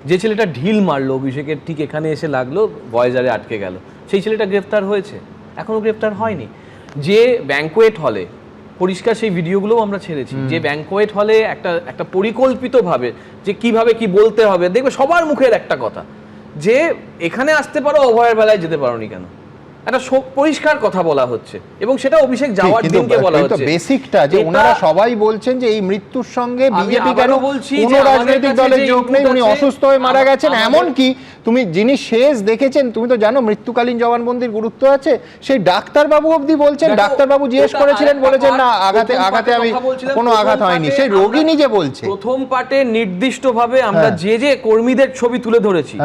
যে ছেলেটা ঢিল মারলো অভিষেকের ঠিক এখানে এসে লাগলো, ভয়েজারে আটকে গেল, সেই ছেলেটা গ্রেফতার হয়েছে? এখনো গ্রেফতার হয়নি। যে ব্যাঙ্কোয়েট হলে, পরিষ্কার সেই ভিডিওগুলোও আমরা ছেড়েছি, যে ব্যাঙ্কোয়েট হলে একটা পরিকল্পিতভাবে যে কিভাবে কি বলতে হবে, দেখবে সবার মুখের একটা কথা যে এখানে আসতে পারো, অভয়ের বেলায় যেতে পারোনি কেন, একটা পরিষ্কার কথা বলা হচ্ছে, এবং সেটা অভিষেক যাওয়ার দিনকে বলা হচ্ছে। বেসিকটা যে ওনারা সবাই বলছেন যে এই মৃত্যুর সঙ্গে বিজেপি কেন, কোনো রাজনৈতিক দলের যোগ নেই, উনি অসুস্থ হয়ে মারা গেছেন। এমন কি তুমি যিনি শেষ দেখেছেন, তুমি তো জানো মৃত্যুকালীন জবানবন্দির গুরুত্ব আছে, সেই ডাক্তারবাবু অবধি বলছেন, ডাক্তারবাবু জিজ্ঞেস করেছিলেন, বলেছেন না আঘাতে আমি কোনো আঘাত হয়নি, সেই রোগী নিজে বলছে। প্রথম পার্টে নির্দিষ্টভাবে আমরা যে কর্মীদের ছবি তুলে ধরেছি,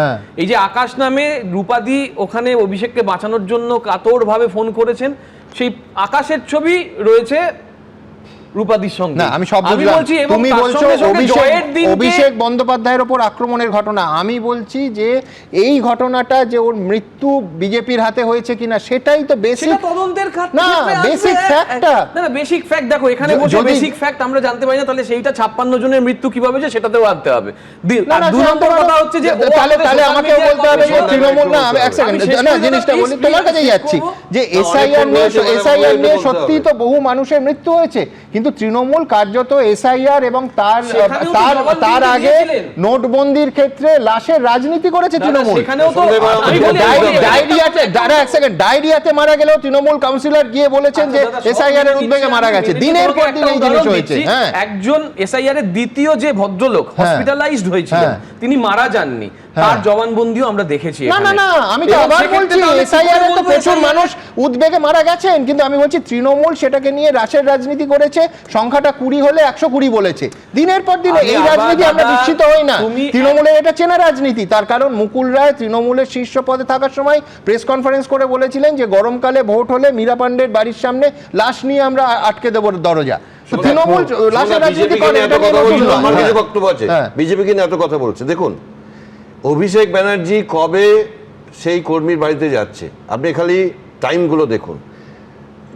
এই যে আকাশ নামে রূপাদি ওখানে অভিষেককে বাঁচানোর জন্য কাতরভাবে ফোন করেছেন, সেই আকাশের ছবি রয়েছে রূপাদির সঙ্গে। না আমি সব বুঝলাম, তুমি বলছো অভিষেক বন্দ্যোপাধ্যায়ের উপর আক্রমণের ঘটনা, আমি বলছি যে এই ঘটনাটা যে ওর মৃত্যু বিজেপির হাতে হয়েছে কিনা সেটাই তো বেসিক তদন্তের না, বেসিক ফ্যাক্টটা। না বেসিক ফ্যাক্ট দেখো, এখানে বসে বেসিক ফ্যাক্ট আমরা জানতে পারি না, তাহলে সেইটা 56 জনের মৃত্যু কিভাবে যে সেটাতেও আনতে হবে। আর দুই নম্বর কথা হচ্ছে যে তাহলে আমাকেও বলতে হবে যে তৃণমূল, না এক সেকেন্ড না জিনিসটা বলি, তোমার কাছেই যাচ্ছি যে এসআইআর নিয়ে সত্যি তো বহু মানুষের মৃত্যু হয়েছে, কিন্তু তৃণমূল কার্যত এসআইআর এবং তার আগে নোটবন্দির ক্ষেত্রে লাশের রাজনীতি করেছে তৃণমূল। ডায়রিয়াতে মারা গেলেও তৃণমূল কাউন্সিলর গিয়ে বলেছেন যে এসআইআর এর উদ্বেগে মারা গেছে, দিনের পর দিন এই জিনিস হয়েছে। একজন এসআইআর এর দ্বিতীয় যে ভদ্রলোক হসপিটালাইজড হয়েছিলেন, তিনি মারা যাননি, তার জবানবন্দিও আমরা দেখেছি। না আমি তো আবার বলছি এসআইআর এ তো প্রচুর মানুষ উদ্বেগে মারা গেছেন, কিন্তু আমি বলছি তৃণমূল সেটাকে নিয়ে রাশের রাজনীতি করেছে, সংখ্যাটা 20 হলে 120 বলেছে, দিনের পর দিন এই রাজনীতি আমরা বিস্মিত হই না। তৃণমূলের এটা চেনা রাজনীতি, তার কারণ মুকুল রায় তৃণমূলের শীর্ষ পদে থাকার সময় প্রেস কনফারেন্স করে বলেছিলেন যে গরমকালে ভোট হলে মীরা পান্ডের বাড়ির সামনে লাশ নিয়ে আমরা আটকে দেবো দরজা। তৃণমূল লাশের রাজনীতি করে, এটা আমার কিছু বক্তব্য আছে, বিজেপি কিনা এত কথা বলছে। দেখুন অভিষেক ব্যানার্জি কবে সেই কর্মীর বাড়িতে যাচ্ছে, আপনি খালি টাইমগুলো দেখুন।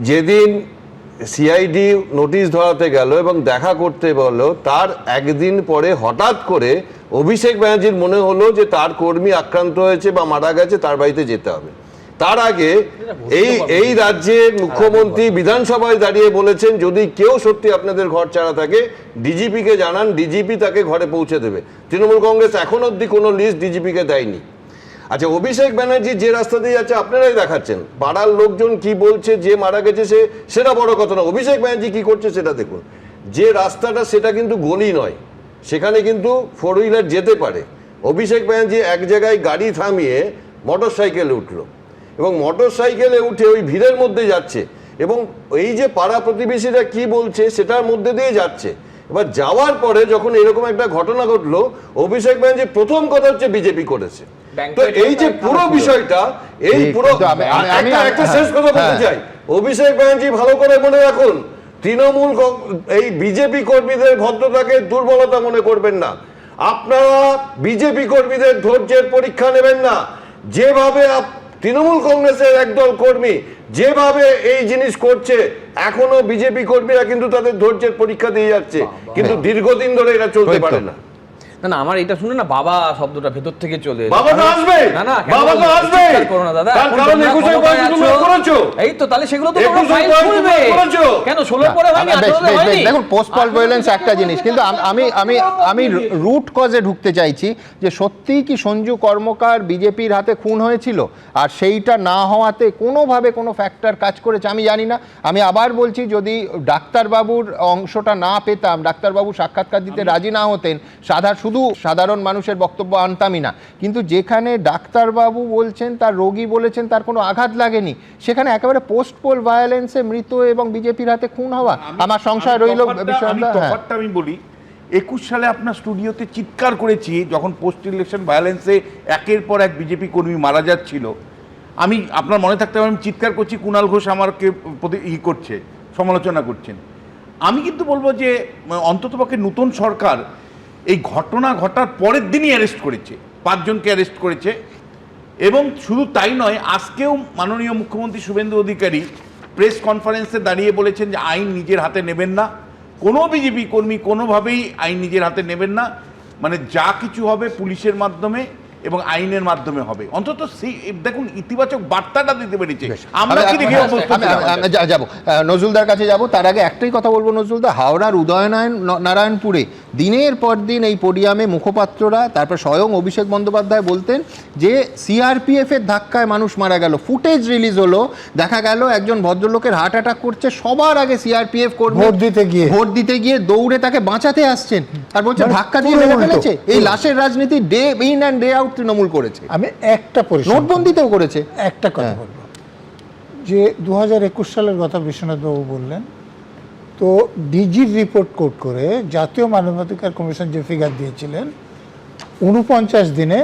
যেদিন সিআইডি নোটিশ ধরাতে গেল এবং দেখা করতে বললো, তার একদিন পরে হঠাৎ করে অভিষেক ব্যানার্জির মনে হলো যে তার কর্মী আক্রান্ত হয়েছে বা মারা গেছে, তার বাড়িতে যেতে হবে। তার আগে এই রাজ্যের মুখ্যমন্ত্রী বিধানসভায় দাঁড়িয়ে বলেছেন যদি কেউ সত্যি আপনাদের ঘর ছাড়া থাকে ডিজিপিকে জানান, ডিজিপি তাকে ঘরে পৌঁছে দেবে। তৃণমূল কংগ্রেস এখন অবধি কোনো লিস্ট ডিজিপিকে দেয়নি। আচ্ছা, অভিষেক ব্যানার্জি যে রাস্তা দিয়ে যাচ্ছে আপনারাই দেখাচ্ছেন, পাড়ার লোকজন কি বলছে, যে মারা গেছে সেটা বড় কথা না, অভিষেক ব্যানার্জি কি করছে সেটা দেখুন। যে রাস্তাটা সেটা কিন্তু গলি নয়, সেখানে কিন্তু 4 হুইলার যেতে পারে। অভিষেক ব্যানার্জি এক জায়গায় গাড়ি থামিয়ে মোটর সাইকেলে উঠলো এবং মোটর সাইকেলে উঠে ওই ভিড়ের মধ্যে যাচ্ছে, এবং এই যে পাড়া প্রতিবেশীরা কি বলছে সেটার মধ্যে দিয়ে যাচ্ছে। এবার যাওয়ার পরে যখন এরকম একটা ঘটনা ঘটলো, অভিষেক ব্যানার্জি প্রথম কথা হচ্ছে বিজেপি করেছে। তো এই যে পুরো বিষয়টা, এই পুরো একটা শেষ কথা বলতে চাই, অভিষেক ব্যানার্জি ভালো করে মনে রাখুন, তৃণমূল এই বিজেপি কর্মীদের ভদ্রতাকে দুর্বলতা মনে করবেন না। আপনারা বিজেপি কর্মীদের ধৈর্যের পরীক্ষা নেবেন না। যেভাবে তৃণমূল কংগ্রেসের একদল কর্মী যেভাবে এই জিনিস করছে, এখনো বিজেপি কর্মীরা কিন্তু তাদের ধৈর্যের পরীক্ষা দিয়ে যাচ্ছে, কিন্তু দীর্ঘদিন ধরে এটা চলতে পারে না। না আমার এটা শুনে না বাবা শব্দটা ভেতর থেকে চলে বাবা তো আসবে, না বাবা তো আসবে, করো না দাদা, তার কারণ 21 পরে তুমি করেছো, এই তো তাহলে সেগুলো তো তোমরা ফাইল খুলবে কেন? 16 পরে হয়নি, 18 হয়নি। দেখুন পোস্ট পল ভায়োলেন্স একটা জিনিস, কিন্তু আমি রুট কজে ঢুকতে চাইছি যে সত্যিই কি সঞ্জু কর্মকার বিজেপির হাতে খুন হয়েছিল, আর সেইটা না হওয়াতে কোনোভাবে কোনো ফ্যাক্টর কাজ করেছে আমি জানি না। আমি আবার বলছি, যদি ডাক্তারবাবুর অংশটা না পেতাম, ডাক্তারবাবু সাক্ষাৎকার দিতে রাজি না হতেন, শুধু সাধারণ মানুষের বক্তব্য আনতামই না, কিন্তু যেখানে ডাক্তারবাবু বলছেন, তার রোগী বলেছেন তার কোনো আঘাত লাগেনি, সেখানে একেবারে পোস্ট পোল ভায়োলেন্সে মৃত এবং বিজেপির হাতে খুন হওয়া আমার সংশয় রইল বিষয়টা। আমি বলি 21 সালে আপনার স্টুডিওতে চিৎকার করেছি যখন পোস্ট ইলেকশন ভায়োলেন্সে একের পর এক বিজেপি কর্মী মারা যাচ্ছিল। আমি আপনার মনে থাকতে আমি চিৎকার করছি, কুণাল ঘোষ আমাকে করছে, সমালোচনা করছেন। আমি কিন্তু বলবো যে অন্ততপক্ষে নতুন সরকার এই ঘটনা ঘটার পরের দিনই অ্যারেস্ট করেছে, 5 জনকে অ্যারেস্ট করেছে। এবং শুধু তাই নয়, আজকেও মাননীয় মুখ্যমন্ত্রী শুভেন্দু অধিকারী প্রেস কনফারেন্সে দাঁড়িয়ে বলেছেন যে আইন নিজের হাতে নেবেন না, কোনো বিজেপি কর্মী কোনোভাবেই আইন নিজের হাতে নেবেন না। মানে যা কিছু হবে পুলিশের মাধ্যমে এবং আইনের মাধ্যমে হবে, অন্তত সেই দেখুন ইতিবাচক বার্তাটা দিতে পেরেছে। আমরা কি দেখে অভ্যস্ত ছিলাম? যাবো নজরুলদার কাছে যাব, তার আগে একটাই কথা বলবো নজরুলদা, হাওড়ার নারায়ণপুরে দিনের পর দিন এই পোডিয়ামে মুখপাত্ররা, তারপর স্বয়ং অভিষেক বন্দ্যোপাধ্যায় বলতেন যে সিআরপিএফ এর ধাক্কায় মানুষ মারা গেল। ফুটেজ রিলিজ হলো, দেখা গেল একজন ভদ্রলোকের হার্ট অ্যাটাক করছে, সবার আগে সিআরপিএফ কর্মী ভোট দিতে গিয়ে দৌড়ে তাকে বাঁচাতে আসছেন, আর বলছে ধাক্কা দিয়ে মেরে ফেলেছে। এই লাশের রাজনীতি day in and day out Trinamool করেছে। আমি একটা নোটবন্দিতেও করেছে। একটা কথা বলবো, যে 2021 সালের কথা বিশ্বনাথবাবু বললেন, তো ডিজির রিপোর্ট কোট করে জাতীয় মানবাধিকার কমিশন যে ফিগার দিয়েছিলেন 49 দিনে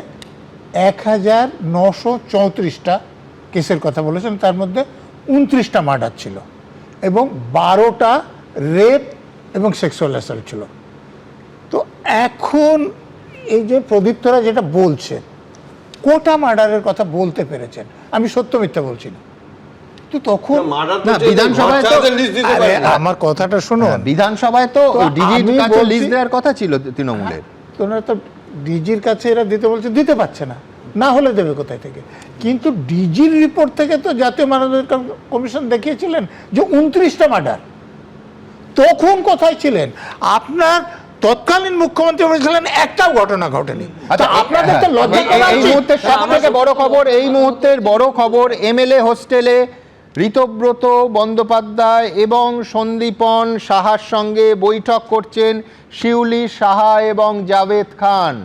1934টা কেসের কথা বলেছেন, তার মধ্যে 29টা মার্ডার ছিল এবং 12টা রেপ এবং সেক্সুয়াল অ্যাসল্ট ছিল। তো এখন এই যে প্রদীপ্তরা যেটা বলছে, কোটা মার্ডারের কথা বলতে পেরেছেন, আমি সত্য মিথ্যা বলছি না, তো তখন বিধানসভায় তো আমার কথাটা শুনুন, বিধানসভায় তো ডিজির কাছে লিস্ট দেওয়ার কথা ছিল তৃণমূলের, তোমরা তো ডিজির কাছে এরা দিতে বলছে, দিতে পারছে না, না হলে দেবে কোথায় থেকে? কিন্তু ডিজির রিপোর্ট থেকে তো জাতীয় মানবাধিকার কমিশন দেখিয়েছিলেন যে 29টা মার্ডার। তখন কোথায় ছিলেন আপনার তৎকালীন মুখ্যমন্ত্রী? বলেছিলেন একটাও ঘটনা ঘটেনি। আচ্ছা, আপনাদের তো লজ্জা করা এই উচিত। মুহূর্তে সবথেকে বড় খবর, এই মুহূর্তের বড় খবর, এমএলএ হোস্টেলে ঋতব্রত বন্দ্যোপাধ্যায় এবং সন্দীপন সাহার সঙ্গে বৈঠক করছেন শিউলি সাহা এবং জাভেদ খান।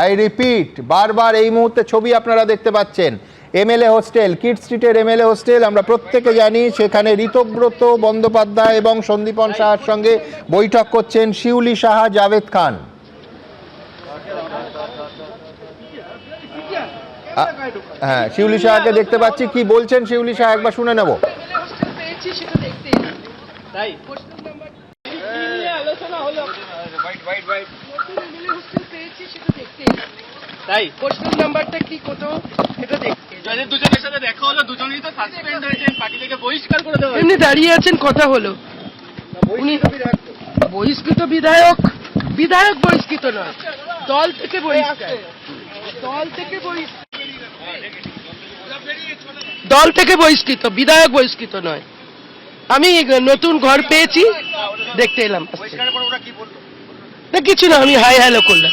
আই রিপিট, বারবার এই মুহূর্তে ছবি আপনারা দেখতে পাচ্ছেন, এমএলএ হোস্টেল, কিড স্ট্রিটের এমএলএ হোস্টেল, আমরা প্রত্যেকে জানি সেখানে ঋতব্রত বন্দ্যোপাধ্যায় এবং সন্দীপন সাহার সঙ্গে বৈঠক করছেন শিউলি সাহা, জাভেদ খান। হ্যাঁ, শিউলি সাহাকে দেখতে পাচ্ছি, কি বলছেন শিউলি সাহা একবার শুনে নেব। তাই কোশ্চেন নাম্বারটা কি কত এটা দেখতে, যাদের দুজনের সাথে দেখা হলো দুজনেই তো সাসপেন্ড হয়েছেন, পার্টি থেকে বহিষ্কার করে দেওয়া হয়েছে। এমনি দাঁড়িয়ে আছেন, কথা হলো, উনি বহিষ্কৃত বিধায়ক, বিধায়ক বহিষ্কৃত নয়, দল থেকে বহিষ্কার, দল থেকে দল থেকে বহিষ্কৃত, বিধায়ক বহিষ্কৃত নয়। আমি নতুন ঘর পেয়েছি, দেখতে এলাম, না কিছু না, আমি হাই হ্যালো করলাম,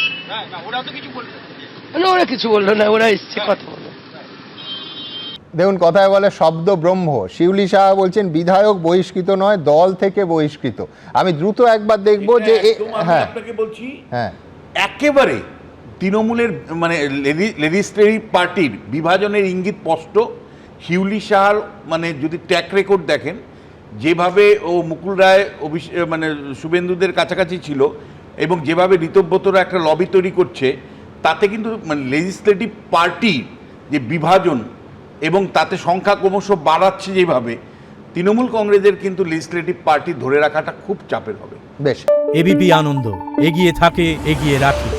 ওরা কিছু বললো না, ওরা এসছে কথা বলো। দেখুন, কথায় বলে শব্দ ব্রহ্ম। শিউলি সাহা বলছেন বিধায়ক বহিষ্কৃত নয়, দল থেকে বহিষ্কৃত। আমি দ্রুত একবার দেখবো যে হ্যাঁ আপনাকে বলছি, হ্যাঁ, একেবারে তৃণমূলের মানে লেজিসলেটিভ পার্টির বিভাজনের ইঙ্গিত স্পষ্ট। শিউলি সাহার মানে যদি ট্র্যাক রেকর্ড দেখেন, যেভাবে ও মুকুল রায় মানে শুভেন্দুদের কাছাকাছি ছিল এবং যেভাবে ঋতব্রতরা একটা লবি তৈরি করছে, তাতে কিন্তু মানে লেজিসলেটিভ পার্টি যে বিভাজন এবং তাতে সংখ্যা ক্রমশ বাড়াচ্ছে, যেভাবে তৃণমূল কংগ্রেসের কিন্তু লেজিসলেটিভ পার্টি ধরে রাখাটা খুব চাপের হবে। বেশ। এবিপি আনন্দ, এগিয়ে থাকে, এগিয়ে রাখে।